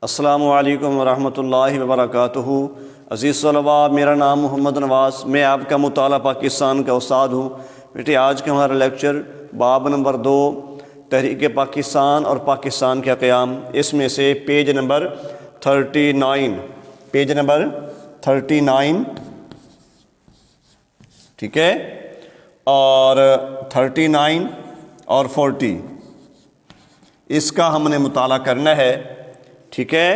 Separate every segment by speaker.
Speaker 1: السلام علیکم ورحمۃ اللہ وبرکاتہ۔ عزیز طلباء، میرا نام محمد نواز، میں آپ کا مطالعہ پاکستان کا استاد ہوں۔ بیٹے آج کا ہمارا لیکچر باب نمبر 2 تحریک پاکستان اور پاکستان کا قیام، اس میں سے پیج نمبر 39 ٹھیک ہے، اور 39 اور 40 اس کا ہم نے مطالعہ کرنا ہے، ٹھیک ہے۔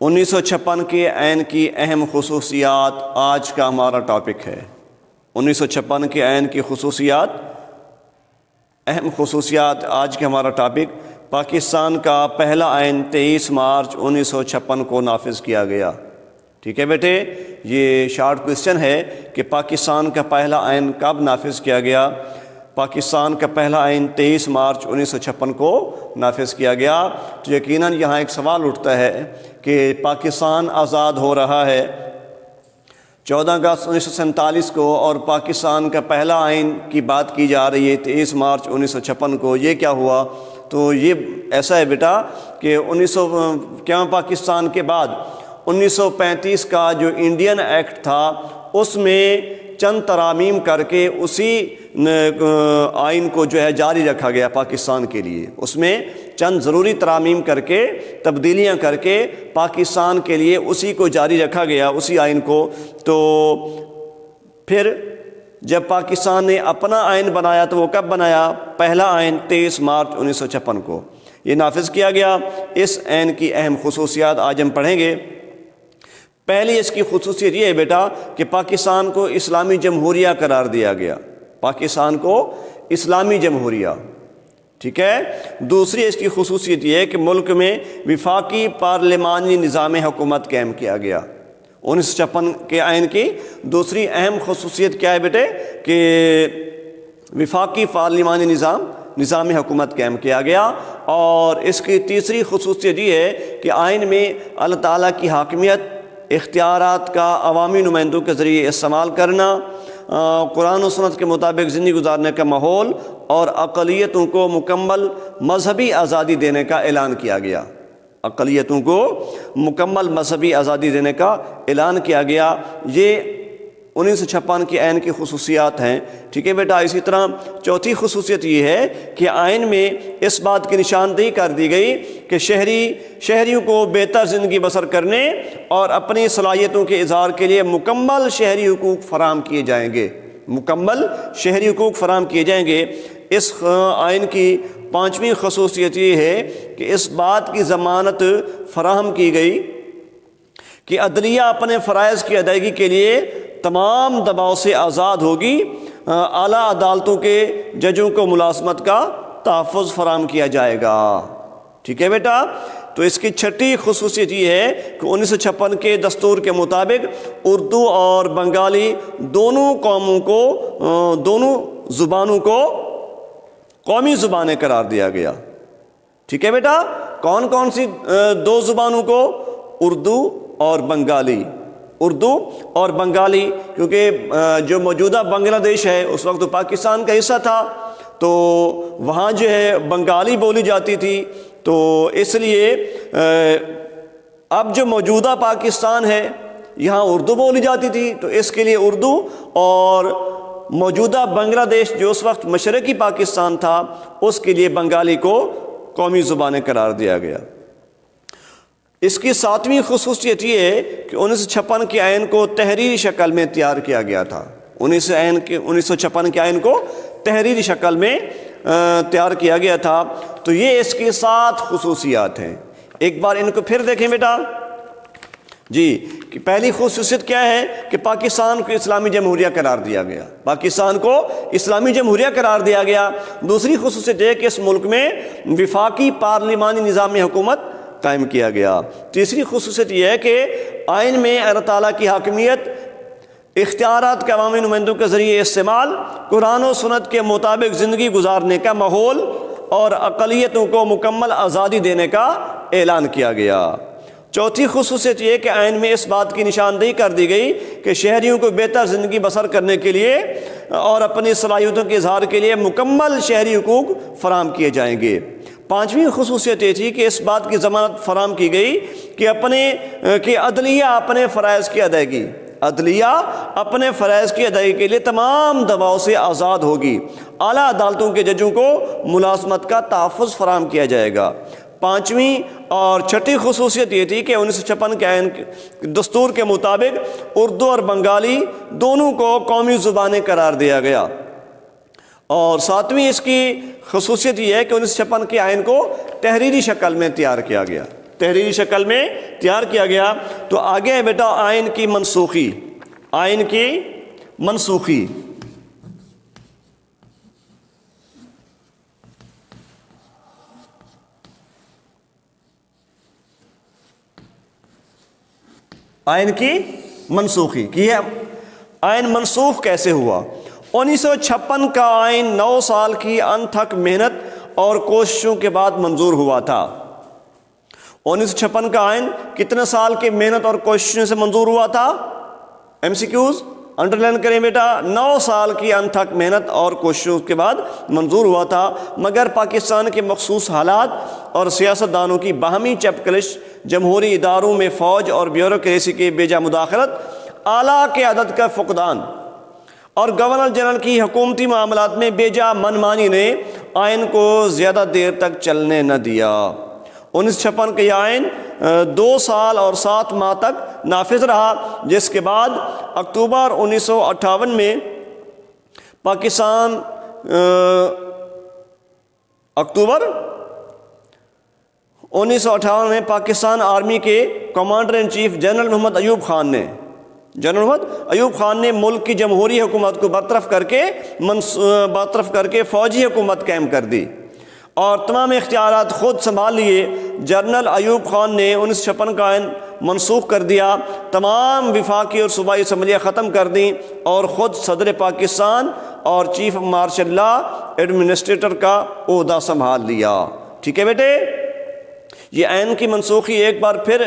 Speaker 1: 1956 کے عین کی اہم خصوصیات آج کا ہمارا ٹاپک ہے۔ 1956 کے عین کی خصوصیات، اہم خصوصیات آج کا ہمارا ٹاپک۔ پاکستان کا پہلا آئین 23 مارچ 1956 کو نافذ کیا گیا، ٹھیک ہے بیٹے۔ یہ شارٹ کویسچن ہے کہ پاکستان کا پہلا آئین کب نافذ کیا گیا؟ پاکستان کا پہلا آئین 23 مارچ 1956 کو نافذ کیا گیا۔ تو یقیناً یہاں ایک سوال اٹھتا ہے کہ پاکستان آزاد ہو رہا ہے 14 اگست 1947 کو، اور پاکستان کا پہلا آئین کی بات کی جا رہی ہے 23 مارچ 1956 کو، یہ کیا ہوا؟ تو یہ ایسا ہے بیٹا کہ پاکستان کے بعد 1935 کا جو انڈین ایکٹ تھا، اس میں چند ترامیم کر کے اسی آئین کو جو ہے جاری رکھا گیا پاکستان کے لیے۔ اس میں چند ضروری ترامیم کر کے، تبدیلیاں کر کے پاکستان کے لیے اسی کو جاری رکھا گیا، اسی آئین کو۔ تو پھر جب پاکستان نے اپنا آئین بنایا تو وہ کب بنایا؟ پہلا آئین 23 مارچ 1956 کو یہ نافذ کیا گیا۔ اس آئین کی اہم خصوصیات آج ہم پڑھیں گے۔ پہلی اس کی خصوصیت یہ ہے بیٹا کہ پاکستان کو اسلامی جمہوریہ قرار دیا گیا، پاکستان کو اسلامی جمہوریہ، ٹھیک ہے۔ دوسری اس کی خصوصیت یہ ہے کہ ملک میں وفاقی پارلیمانی نظام حکومت قائم کیا گیا۔ 1956 کے آئین کی دوسری اہم خصوصیت کیا ہے بیٹے؟ کہ وفاقی پارلیمانی نظام حکومت قائم کیا گیا۔ اور اس کی تیسری خصوصیت یہ ہے کہ آئین میں اللہ تعالیٰ کی حاکمیت، اختیارات کا عوامی نمائندوں کے ذریعے استعمال کرنا، قرآن و سنت کے مطابق زندگی گزارنے کا ماحول، اور اقلیتوں کو مکمل مذہبی آزادی دینے کا اعلان کیا گیا۔ اقلیتوں کو مکمل مذہبی آزادی دینے کا اعلان کیا گیا۔ یہ 1956 کے آئین کی خصوصیات ہیں، ٹھیک ہے بیٹا۔ اسی طرح چوتھی خصوصیت یہ ہے کہ آئین میں اس بات کی نشاندہی کر دی گئی کہ شہریوں کو بہتر زندگی بسر کرنے اور اپنی صلاحیتوں کے اظہار کے لیے مکمل شہری حقوق فراہم کیے جائیں گے، مکمل شہری حقوق فراہم کیے جائیں گے۔ اس آئین کی پانچویں خصوصیت یہ ہے کہ اس بات کی ضمانت فراہم کی گئی کہ عدلیہ اپنے فرائض کی ادائیگی کے لیے تمام دباؤ سے آزاد ہوگی، اعلیٰ عدالتوں کے ججوں کو ملازمت کا تحفظ فراہم کیا جائے گا، ٹھیک ہے بیٹا۔ تو اس کی چھٹی خصوصیت یہ ہے کہ 1956 کے دستور کے مطابق اردو اور بنگالی دونوں قوموں کو، دونوں زبانوں کو قومی زبانیں قرار دیا گیا، ٹھیک ہے بیٹا۔ کون کون سی دو زبانوں کو؟ اردو اور بنگالی، اردو اور بنگالی، کیونکہ جو موجودہ بنگلہ دیش ہے اس وقت تو پاکستان کا حصہ تھا، تو وہاں جو ہے بنگالی بولی جاتی تھی۔ تو اس لیے اب جو موجودہ پاکستان ہے یہاں اردو بولی جاتی تھی، تو اس کے لیے اردو، اور موجودہ بنگلہ دیش جو اس وقت مشرقی پاکستان تھا اس کے لیے بنگالی کو قومی زبانیں قرار دیا گیا۔ اس کی ساتویں خصوصیت یہ ہے کہ 1956 کے آئین کو تحریری شکل میں تیار کیا گیا تھا۔ 1956 کے آئین کو تحریری شکل میں تیار کیا گیا تھا۔ تو یہ اس کی 7 خصوصیات ہیں۔ ایک بار ان کو پھر دیکھیں بیٹا جی، کہ پہلی خصوصیت کیا ہے کہ پاکستان کو اسلامی جمہوریہ قرار دیا گیا، پاکستان کو اسلامی جمہوریہ قرار دیا گیا۔ دوسری خصوصیت یہ ہے کہ اس ملک میں وفاقی پارلیمانی نظام حکومت قائم کیا گیا۔ تیسری خصوصیت یہ ہے کہ آئین میں اللہ تعالیٰ کی حاکمیت، اختیارات کے عوامی نمائندوں کے ذریعے استعمال، قرآن و سنت کے مطابق زندگی گزارنے کا ماحول، اور اقلیتوں کو مکمل آزادی دینے کا اعلان کیا گیا۔ چوتھی خصوصیت یہ کہ آئین میں اس بات کی نشاندہی کر دی گئی کہ شہریوں کو بہتر زندگی بسر کرنے کے لیے اور اپنی صلاحیتوں کے اظہار کے لیے مکمل شہری حقوق فراہم کیے جائیں گے۔ پانچویں خصوصیت یہ تھی کہ اس بات کی ضمانت فراہم کی گئی کہ عدلیہ اپنے فرائض کی ادائیگی اپنے فرائض کی ادائیگی کے لیے تمام دباؤ سے آزاد ہوگی۔ اعلیٰ عدالتوں کے ججوں کو ملازمت کا تحفظ فراہم کیا جائے گا۔ پانچویں اور چھٹی خصوصیت یہ تھی کہ 1956 کے آئین دستور کے مطابق اردو اور بنگالی دونوں کو قومی زبانیں قرار دیا گیا۔ اور ساتویں اس کی خصوصیت یہ ہے کہ 1956 کے آئین کو تحریری شکل میں تیار کیا گیا۔ تو آگے ہے بیٹا آئین کی منسوخی۔ آئین کی منسوخی کی ہے۔ آئین منسوخ کیسے ہوا؟ 1956 کا آئین 9 سال کی انتھک محنت اور کوششوں کے بعد منظور ہوا تھا۔ 1956 کا آئین کتنے سال کی محنت اور کوششوں سے منظور ہوا تھا؟ ایم سی کیوز انڈرلائن کریں بیٹا، 9 سال کی انتھک محنت اور کوششوں کے بعد منظور ہوا تھا، مگر پاکستان کے مخصوص حالات اور سیاستدانوں کی باہمی چپکلش، جمہوری اداروں میں فوج اور بیوروکریسی کی بیجا مداخلت، اعلیٰ قیادت کا فقدان اور گورنر جنرل کی حکومتی معاملات میں بیجا منمانی نے آئین کو زیادہ دیر تک چلنے نہ دیا۔ 1956 کا یہ آئین 2 سال اور 7 ماہ تک نافذ رہا، جس کے بعد اکتوبر 1958 میں پاکستان آرمی کے کمانڈر ان چیف جنرل محمد ایوب خان نے ملک کی جمہوری حکومت کو برطرف کر کے فوجی حکومت قائم کر دی اور تمام اختیارات خود سنبھال لیے۔ جنرل ایوب خان نے 1956 کا آئین منسوخ کر دیا، تمام وفاقی اور صوبائی اسمبلیاں ختم کر دیں اور خود صدر پاکستان اور چیف مارشل لا ایڈمنسٹریٹر کا عہدہ سنبھال لیا۔ ٹھیک ہے بیٹے، یہ آئین کی منسوخی ایک بار پھر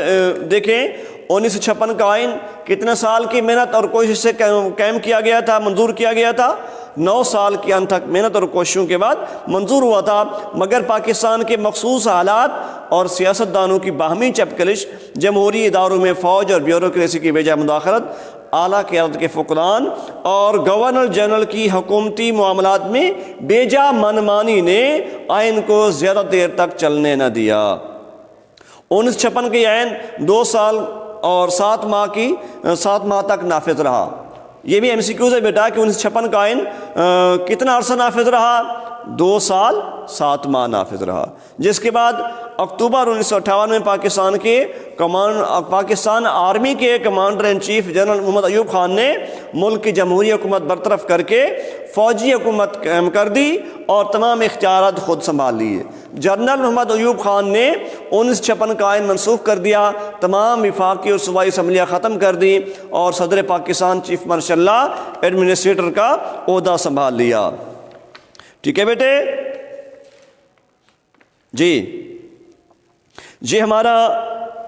Speaker 1: دیکھیں۔ 1956 کا آئین کتنے سال کی محنت اور کوشش سے قائم کیا گیا تھا، منظور کیا گیا تھا؟ 9 سال کی انتھک محنت اور کوششوں کے بعد منظور ہوا تھا، مگر پاکستان کے مخصوص حالات اور سیاستدانوں کی باہمی چپکلش، جمہوری اداروں میں فوج اور بیوروکریسی کی بیجا مداخلت، اعلیٰ قیادت کے فقدان اور گورنر جنرل کی حکومتی معاملات میں بیجا منمانی نے آئین کو زیادہ دیر تک چلنے نہ دیا۔ 1956 کے آئین 2 سال اور 7 ماہ تک نافذ رہا۔ یہ بھی ایم سی کیوز ہے بیٹا کہ 1956 کا آئین کتنا عرصہ نافذ رہا؟ 2 سال 7 ماہ نافذ رہا، جس کے بعد اکتوبر 1958 میں پاکستان آرمی کے کمانڈر ان چیف جنرل محمد ایوب خان نے ملک کی جمہوری حکومت برطرف کر کے فوجی حکومت قائم کر دی اور تمام اختیارات خود سنبھال لیے۔ جنرل محمد ایوب خان نے 1956 کا آئین منسوخ کر دیا، تمام وفاقی اور صوبائی اسمبلیاں ختم کر دیں اور صدر Pakistan chief martial law administrator کا عہدہ سنبھال لیا۔ ٹھیک ہے بیٹے، جی ہمارا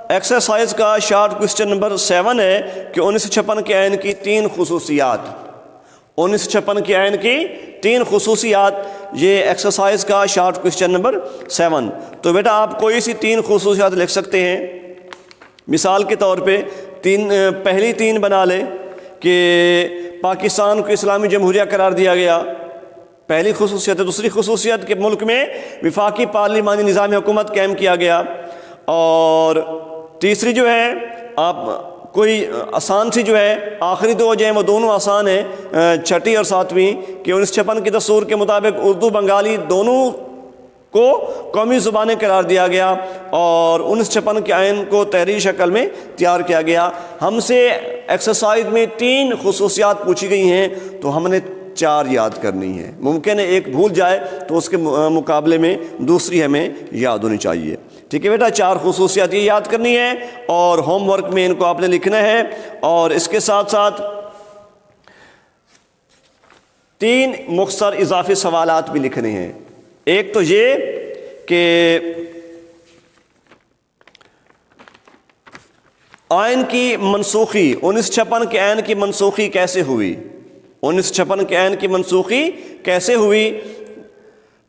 Speaker 1: ایکسرسائز کا شارٹ کوسچن نمبر 7 ہے کہ 1956 کے آئین کی 3 خصوصیات۔ 1956 کے آئین کی 3 خصوصیات، یہ ایکسرسائز کا شارٹ کوسچن نمبر 7۔ تو بیٹا آپ کوئی سی 3 خصوصیات لکھ سکتے ہیں۔ مثال کے طور پہ پہلی 3 بنا لیں کہ پاکستان کو اسلامی جمہوریہ قرار دیا گیا، پہلی خصوصیت ہے۔ دوسری خصوصیت کہ ملک میں وفاقی پارلیمانی نظام حکومت قائم کیا گیا، اور تیسری جو ہے آپ کوئی آسان سی جو ہے، آخری 2 جو ہیں وہ دونوں آسان ہیں، چھٹی اور 7ویں، کہ 1956 کے دستور کے مطابق اردو بنگالی دونوں کو قومی زبانیں قرار دیا گیا اور 1956 کے آئین کو تحریری شکل میں تیار کیا گیا۔ ہم سے ایکسرسائز میں 3 خصوصیات پوچھی گئی ہیں، تو ہم نے 4 یاد کرنی ہے۔ ممکن ہے ایک بھول جائے تو اس کے مقابلے میں دوسری ہمیں یاد ہونی چاہیے۔ ٹھیک ہے بیٹا، 4 خصوصیات یہ یاد کرنی ہے اور ہوم ورک میں ان کو آپ نے لکھنا ہے، اور اس کے ساتھ ساتھ 3 مختصر اضافی سوالات بھی لکھنے ہیں۔ ایک تو یہ کہ آئین کی منسوخی، 1956 کے آئین کی منسوخی کیسے ہوئی؟ 1956 کے عین کی منسوخی کیسے ہوئی؟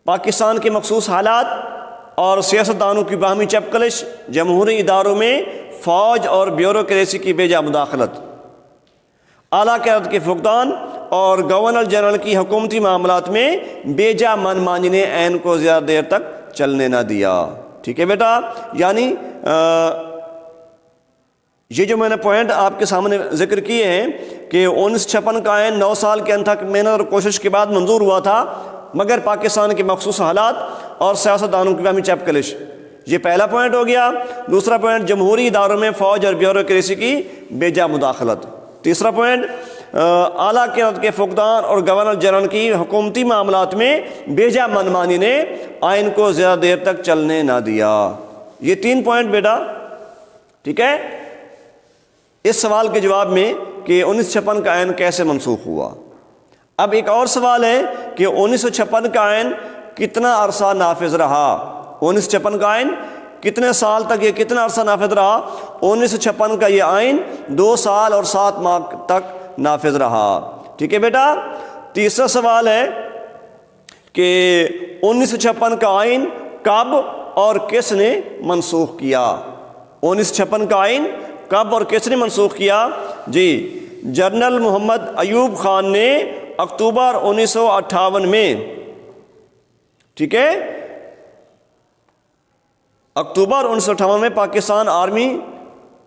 Speaker 1: پاکستان کے مخصوص حالات اور سیاستدانوں کی باہمی چپکلش، جمہوری اداروں میں فوج اور بیوروکریسی کی بے جا مداخلت، اعلیٰ قیادت کے فقدان اور گورنر جنرل کی حکومتی معاملات میں بے جا من مانی نے عین کو زیادہ دیر تک چلنے نہ دیا۔ ٹھیک ہے بیٹا، یعنی یہ جو میں نے پوائنٹ آپ کے سامنے ذکر کیے ہیں کہ 1956 کا عین 9 سال کے اندر تک محنت اور کوشش کے بعد منظور ہوا تھا، مگر پاکستان کے مخصوص حالات اور سیاستدانوں کی باہمی چپکلش، یہ پہلا پوائنٹ ہو گیا۔ دوسرا پوائنٹ جمہوری اداروں میں فوج اور بیوروکریسی کی بے جا مداخلت۔ تیسرا پوائنٹ اعلیٰ قیادت کے فقدان اور گورنر جنرل کی حکومتی معاملات میں بے جا منمانی نے آئین کو زیادہ دیر تک چلنے نہ دیا۔ یہ 3 پوائنٹ بیٹا، ٹھیک ہے، اس سوال کے جواب میں کہ 1956 کا عین کیسے منسوخ ہوا۔ اب ایک اور سوال ہے کہ 1956 کا عین کتنا عرصہ نافذ رہا؟ 1956 کا عین کتنے سال تک، یہ کتنا عرصہ نافذ رہا؟ 1956 کا یہ آئین 2 سال اور 7 ماہ تک نافذ رہا۔ ٹھیک ہے بیٹا، تیسرا سوال ہے کہ 1956 کا آئین کب اور کس نے منسوخ کیا؟ 1956 کا آئین کب اور کس نے منسوخ کیا؟ جی، جنرل محمد ایوب خان نے اکتوبر 1958 میں، ٹھیک ہے، اکتوبر 1958 میں پاکستان آرمی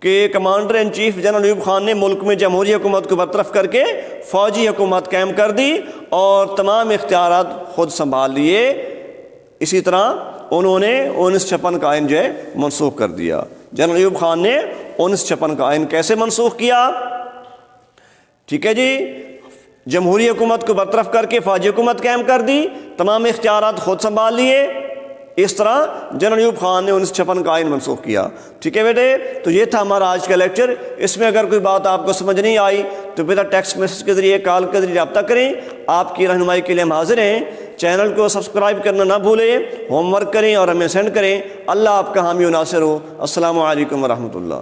Speaker 1: کے commander in chief general Ayub Khan نے ملک میں جمہوری حکومت کو برطرف کر کے فوجی حکومت قائم کر دی اور تمام اختیارات خود سنبھال لیے۔ اسی طرح انہوں نے 1956 کا آئین جو ہے منسوخ کر دیا۔ جنرل ایوب خان نے 1956 کا آئین کیسے منسوخ کیا؟ ٹھیک ہے جی، جمہوری حکومت کو برطرف کر کے فوجی حکومت قائم کر دی، تمام اختیارات خود سنبھال لیے۔ اس طرح جنرل ایوب خان نے 1956 کا آئین منسوخ کیا۔ ٹھیک ہے بیٹے، تو یہ تھا ہمارا آج کا لیکچر۔ اس میں اگر کوئی بات آپ کو سمجھ نہیں آئی تو بیٹا ٹیکسٹ میسج کے ذریعے، کال کے ذریعے رابطہ کریں، آپ کی رہنمائی کے لیے ہم حاضر ہیں۔ چینل کو سبسکرائب کرنا نہ بھولیں، ہوم ورک کریں اور ہمیں سینڈ کریں۔ اللہ آپ کا حامی و ناصر ہو۔ السلام علیکم ورحمۃ اللہ۔